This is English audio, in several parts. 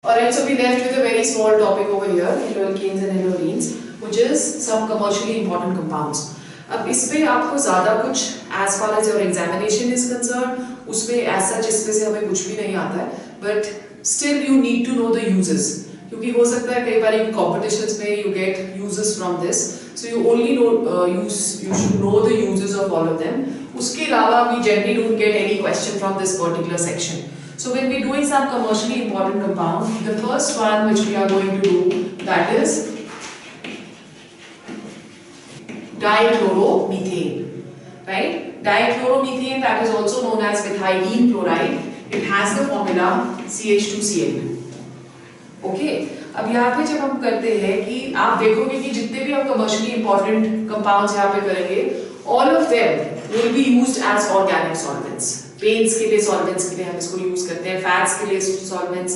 Alright, so we left with a very small topic over here, haloalkanes and haloarenes, which is some commercially important compounds. अब इस पे आपको ज़्यादा कुछ as far as your examination is concerned, उसमें as such इसमें से हमें कुछ भी नहीं आता है, but still you need to know the uses. क्योंकि हो सकता है कई बार competitions में you get uses from this, so you only know you should know the uses of all of them. उसके अलावा we generally don't get any question from this particular section. So when we're doing some commercially important compound, the first one which we are going to do, that is dichloromethane, right? Dichloromethane, that is also known as methylene chloride. It has the formula CH2Cl2. Okay? अब यहाँ पे जब हम करते हैं कि आप देखोगे कि जितने भी हम commercially important compounds यहाँ पे करेंगे, all of them will be used as organic solvents. Paints के लिए सॉल्वेंट्स के लिए हम इसको यूज करते हैं, फैट्स के लिए सॉल्वेंट्स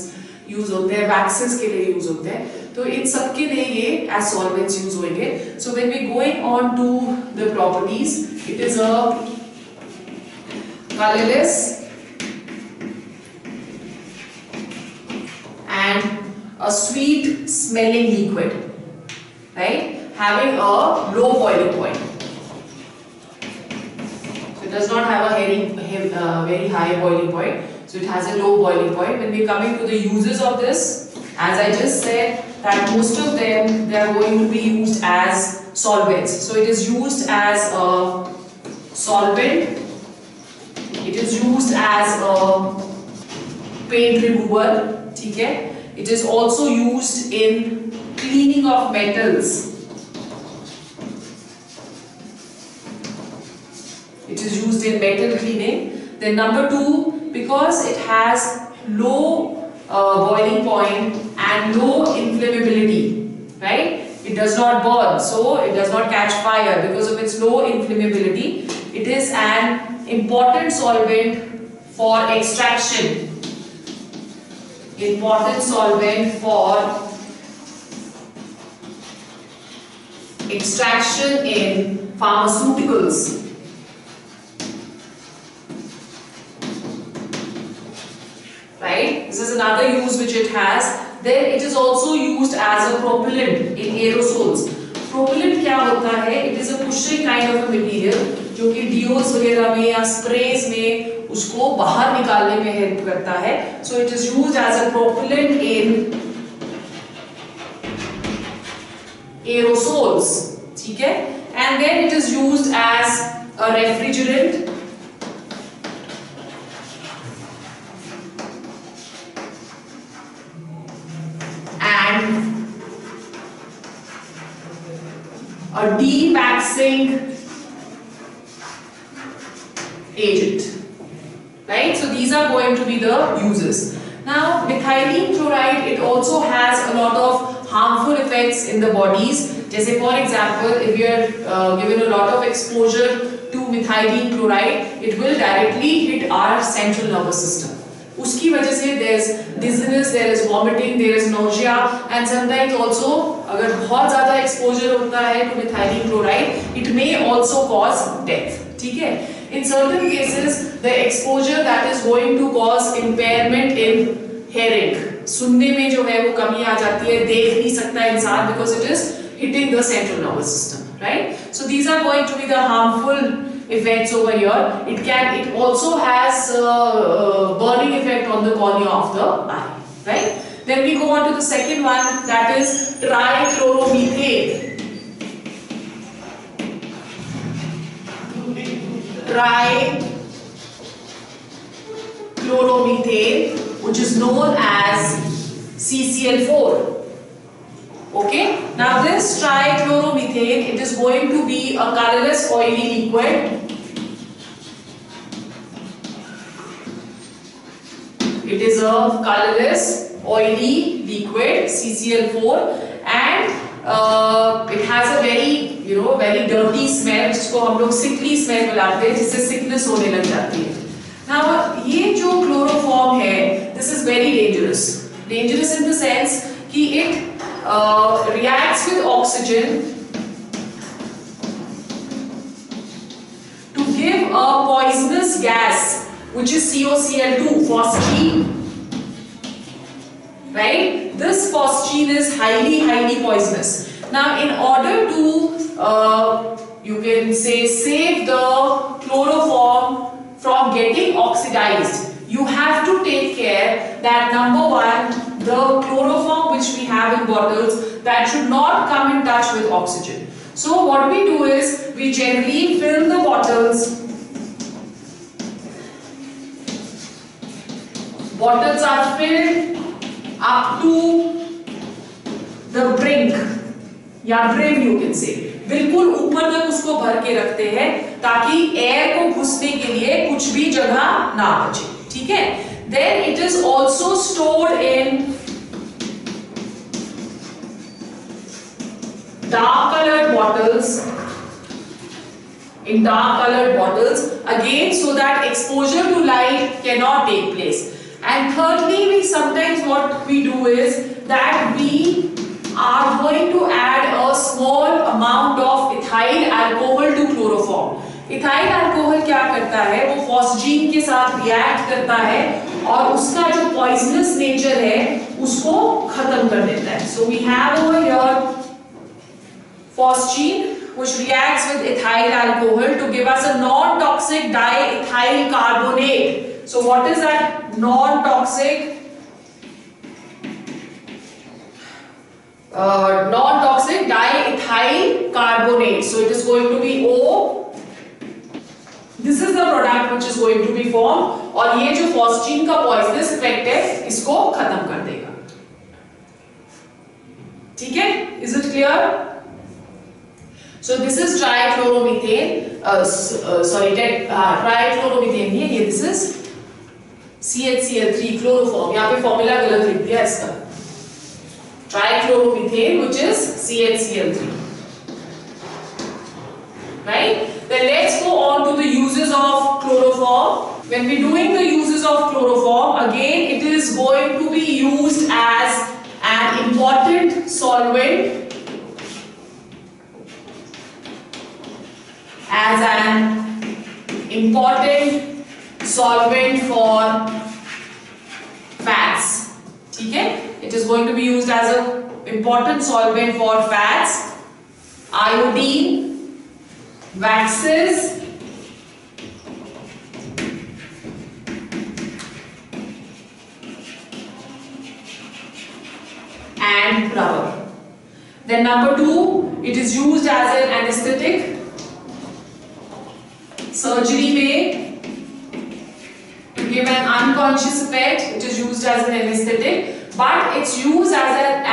यूज होते हैं, वैक्सेस के लिए यूज होते हैं, तो इन सब के लिए ये एज सॉल्वेंट्स यूज होंगे. So when we going on to the properties, it is a colourless and a sweet smelling liquid, right, having a low boiling point. It does not have a very high boiling point, so it has a low boiling point. When we are coming to the uses of this, as I just said, that most of them they are going to be used as solvents. So it is used as a solvent. It is used as a paint remover. ठीक है? It is also used in cleaning of metals. It is used in metal cleaning. Then number 2, because it has low boiling point and low inflammability, right? It does not burn, so it does not catch fire because of its low inflammability. It is an important solvent for extraction. Important solvent for extraction in pharmaceuticals. Right? This is another use which it has. Then it is also used as a propellant in aerosols. Propellant क्या होता है? It is a pushing kind of a material जो कि डिओस वगैरह में या sprays में उसको बाहर निकालने में हेल्प करता है. So it is used as a propellant in aerosols. ठीक है? And then it is used as a refrigerant. A dewaxing agent, right? So these are going to be the uses. Now methylene chloride, it also has a lot of harmful effects in the bodies. जैसे for example, if you are given a lot of exposure to methylene chloride, it will directly hit our central nervous system. उसकी वजह से there is dizziness, there is vomiting, there is nausea, and sometimes also अगर बहुत ज़्यादा exposure होता है to methylene chloride, it may also cause death. ठीक है? In certain cases, the exposure that is going to cause impairment in hearing, सुनने में जो है वो कमी आ जाती है, देख नहीं सकता इंसान because it is hitting the central nervous system, right? So these are going to be the harmful effects over here. It also has burning effect on the cornea of the eye, right? Then we go on to the second one, that is trichloromethane. Trichloromethane, which is known as CCl4. Okay, now this trichloromethane, it is going to be a colorless oily liquid. It is a colorless oily liquid, CCl4, and it has a very dirty smell, जिसको हम लोग sickly smell बुलाते हैं, जिससे sickness होने लग जाती है. Now ये जो chloroform है, this is very dangerous. Dangerous in the sense कि it reacts with oxygen to give a poisonous gas which is COCl2, phosgene. right? This phosgene is highly poisonous. Now, in order to you can say save the chloroform from getting oxidized, you have to take care that number one, the chloroform which we have in bottles, that should not come in touch with oxygen. So what we do is we generally fill the bottles. Bottles are filled up to the brink या brim you can say, बिल्कुल ऊपर तक उसको भर के रखते हैं ताकि एयर को घुसने के लिए कुछ भी जगह ना बचे, ठीक है? Then it is also stored in dark colored bottles, again so that exposure to light cannot take place. And thirdly, we sometimes what we do is that we are going to add a small amount of ethyl alcohol to chloroform. Ethyl alcohol क्या करता है? वो phosgene के साथ react करता है और उसका जो poisonous nature है उसको खत्म कर देता है. So we have over here phosgene which reacts with ethyl alcohol to give us a non-toxic diethyl carbonate. So what is that non-toxic? Non-toxic diethyl carbonate. So it is going to be O. This is the product which is going to be formed और ये जो phosgene का poisonous effect है इसको खत्म कर देगा. ठीक है? Is it clear? So this is trichloromethane. Trichloromethane नहीं है, this is CHCl3 chloroform. यहाँ पे फॉर्मूला गलत लिख दिया इसका. Trichloromethane, which is CHCl3. Right? Then let's go on to the uses of chloroform. When we're doing the uses of chloroform, again it is going to be used as an important solvent. As an important solvent for fats. ठीक है? It is going to be used as an important solvent for fats, iodine, waxes, and rubber. Then number 2, it is used as an anesthetic. Surgery में to give an unconscious effect, it is used as an anesthetic, but it's used as an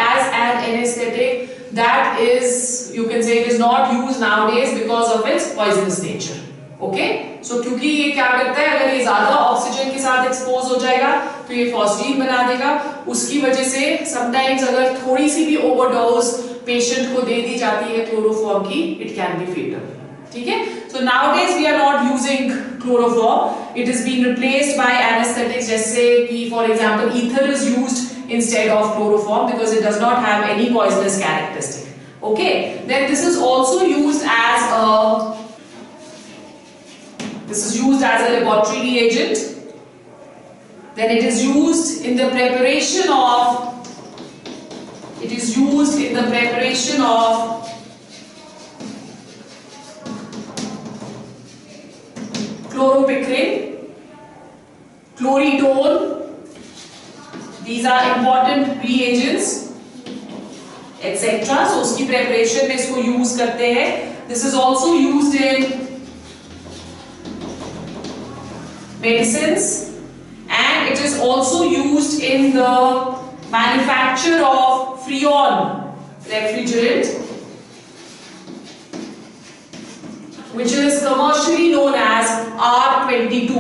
anesthetic that is, you can say, it is not used nowadays because of its poisonous nature. Okay? So क्योंकि ये क्या करता है, अगर ये ज़्यादा oxygen के साथ एक्सपोज हो जाएगा तो ये phosgene बना देगा. उसकी वजह से sometimes अगर थोड़ी सी भी overdose पेशेंट को दे दी जाती है क्लोरोफॉर्म की, it can be fatal. ठीक है? So nowadays we are not using chloroform. It is being replaced by anesthetics. जैसे कि for example ether is used instead of chloroform because it does not have any poisonous characteristic. Okay? Then this is also used as a laboratory reagent. Then it is used in the preparation of chloropicrin, chloridone. These are important reagents, etc. So उसकी preparation में इसको use करते हैं. This is also used in medicines and it is also used in the manufacture of Freon refrigerant, which is commercially known as R22.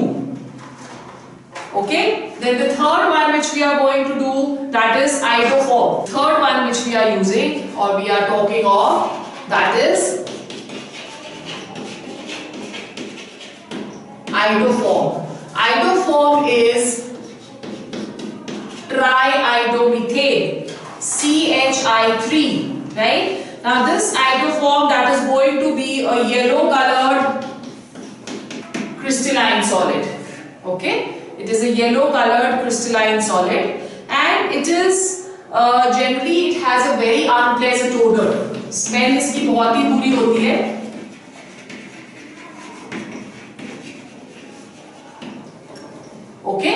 Okay? Then the third one which we are going to do, that is iodoform. Third one which we are using or we are talking of, that is iodoform. Iodoform is triiodomethane, CHI3, right? Now this iodoform, that is going to be a yellow colored crystalline solid. Okay? It is a yellow colored crystalline solid and it is generally it has a very unpleasant odor. Smell इसकी बहुत ही बुरी होती है. Okay.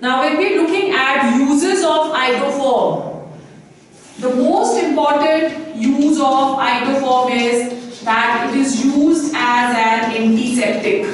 Now when we are looking at uses of iodoform, the most important use of iodoform is that it is used as an antiseptic.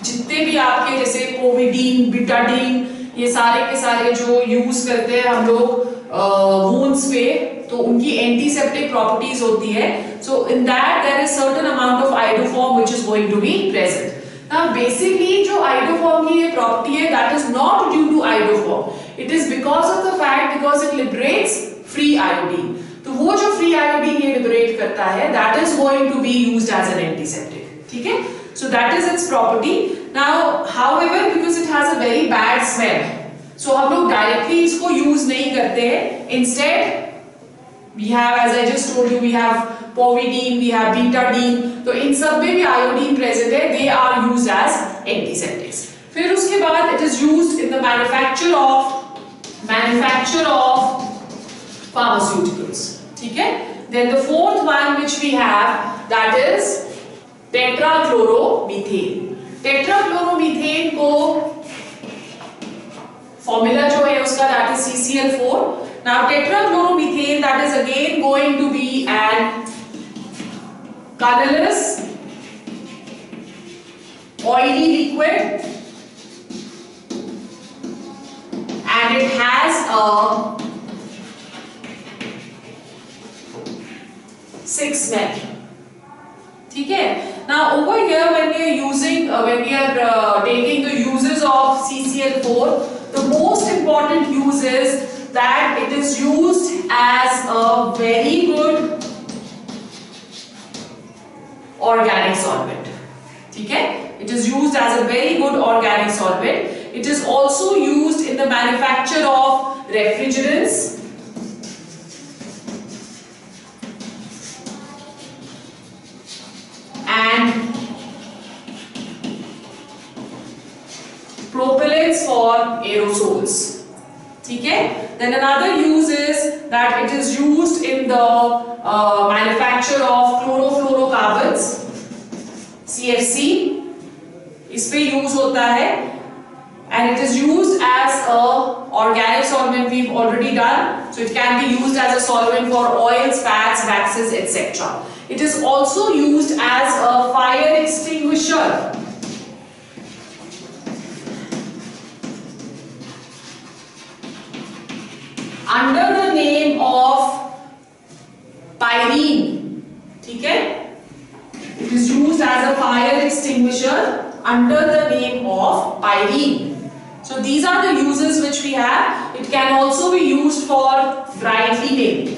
जितने भी आपके जैसे povidone, Betadine, ये सारे के सारे जो यूज करते हैं हम लोग वुंड्स पे, तो उनकी एंटीसेप्टिक प्रॉपर्टीज होती है. So in that there is certain amount of iodoform which is going to be present. Now basically जो iodoform की ये प्रॉपर्टी है, that is not due to iodoform. It is because of the fact because it liberates free iodine. तो वो जो free iodine ये liberate करता है, that is going to be used as an antiseptic. ठीक है? So that is its property. Now, however, because it has a very bad smell, so हम लोग directly इसको use नहीं करते हैं. Instead, we have, as I just told you, we have povidine, we have betadine. तो इन सब में भी iodine present है. They are used as antiseptics. फिर उसके बाद it is used in the manufacture of pharmaceuticals. ठीक है? Then the fourth one which we have, that is tetrachloromethane. टेट्राक्लोरोमीथेन को फॉर्मूला जो है उसका that is CCl4. Now tetrachloromethane, that is again going to be an colorless oily liquid and it has a 6 smell. ठीक है? Now over here when we are using taking the uses of CCl4, the most important use is that it is used as a very good organic solvent. ठीक है? It is used as a very good organic solvent. It is also used in the manufacture of refrigerants and propellants for aerosols. ठीक है? Then another use is that it is used in the manufacture of chlorofluorocarbons, CFC. इस पे use होता है and it is used as a organic solvent. We've already done, so it can be used as a solvent for oils, fats, waxes, etc. It is also used as a fire extinguisher. Under the name of pyrene. ठीक है? It is used as a fire extinguisher under the name of pyrene. So these are the uses which we have. It can also be used for dry cleaning.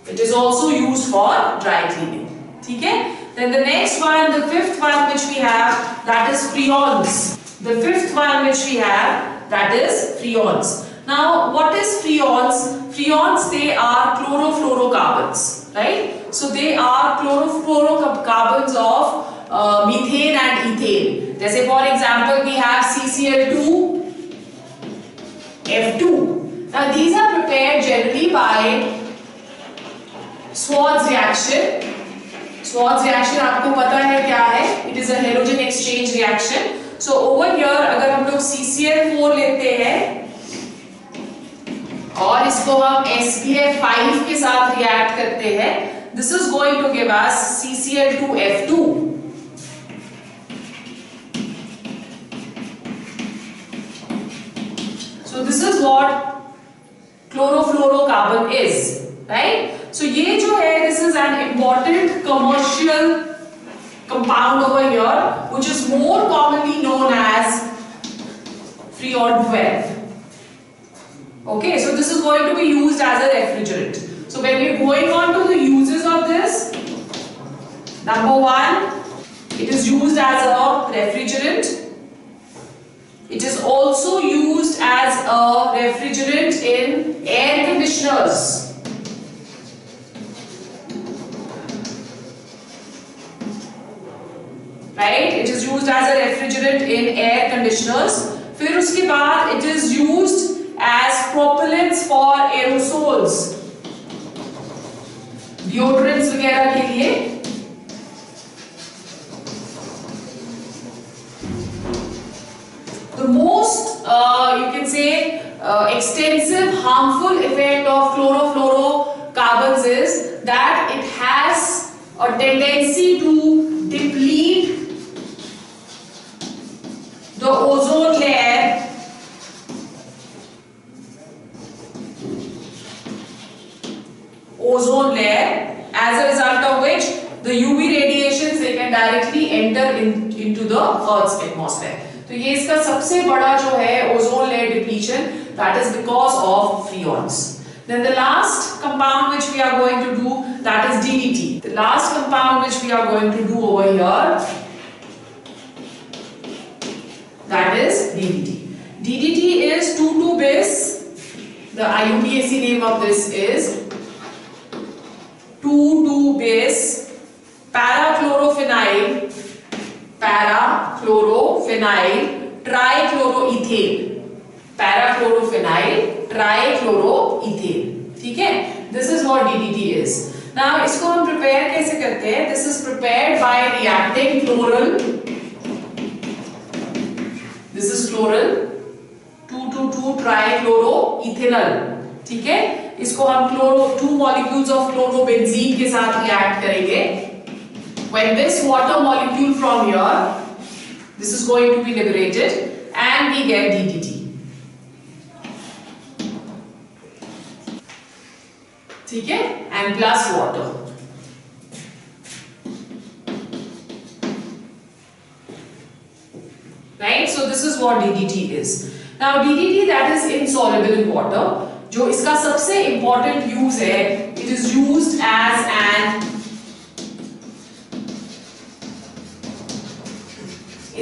It is also used for dry cleaning. ठीक है? Then the next one, the fifth one which we have, that is freons. The fifth one which we have, that is freons. Now, what is freons? Freons, they are chlorofluorocarbons, right? So they are chlorofluorocarbons of methane and ethane. जैसे for example, we have CCl2, F2. Now, these are prepared generally by Schwarz reaction. Schwarz reaction आपको पता है क्या है? It is a halogen exchange reaction. So over here अगर हम लोग CCl4 लेते हैं और इसको हम SPF5 के साथ रिएक्ट करते हैं, this is going to give us CCl2F2. So this is what chlorofluorocarbon is, right? So ये जो है, this is an important commercial compound over here, which is more commonly known as Freon 12. Okay, so this is going to be used as a refrigerant. So when we are going on to the uses of this, number one, it is used as a refrigerant. It is also used as a refrigerant in air conditioners. Right? It is used as a refrigerant in air conditioners. फिर उसके बाद it is used as propellants for aerosols, deodorants वगैरह के लिए. The most you can say extensive harmful effect of chlorofluorocarbons is that it has a tendency to deplete the ozone layer as a result of which the UV radiations they can directly enter into the Earth's atmosphere. तो ये इसका सबसे बड़ा जो है ozone layer depletion, that is because of freons. Then the last compound which we are going to do, that is DDT. The last compound which we are going to do over here, that is DDT. DDT is 2,2-bis. The IUPAC name of this is 2,2-bis parachlorophenyl trichloroethane. Parachlorophenyl trichloroethane. ठीक है? This is what DDT is. Now इसको हम prepare कैसे करते हैं? This is prepared by reacting chloral. This is chloral 2,2,2 trichloroethanol. ठीक है? इसको हम 2 molecules of chlorobenzene के साथ react करेंगे. When this water molecule from here, this is going to be liberated and we get DDT. ठीक है? And plus water. Right? So this is what DDT is. Now DDT that is insoluble in water. जो इसका सबसे important use है, it is used as an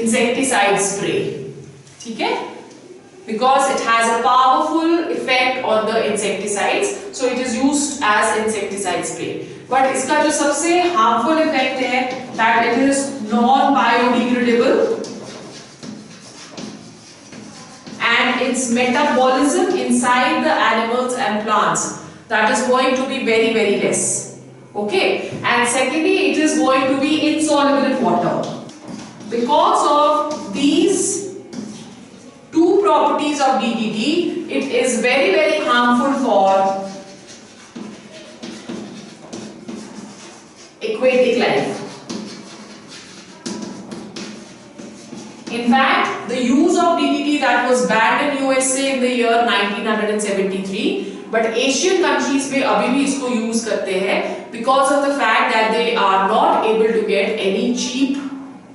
insecticide spray. ठीक है? Because it has a powerful effect on the insecticides, so it is used as insecticide spray. But इसका जो सबसे harmful effect है, that it is non-biodegradable and its metabolism inside the animals and plants, that is going to be very, very less. Okay? And secondly, it is going to be insoluble in water. Because of these two properties of DDT, it is very, very harmful for aquatic life. In fact, the use of DDT that was banned in USA in the year 1973, but Asian countries में अभी भी इसको use करते हैं because of the fact that they are not able to get any cheap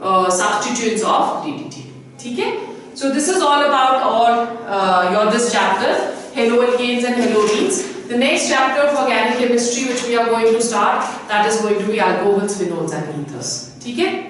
substitutes of DDT. ठीक है? So this is all about your this chapter, haloalkanes and haloarenes. The next chapter of organic chemistry which we are going to start, that is going to be alcohols, phenols and ethers. ठीक है?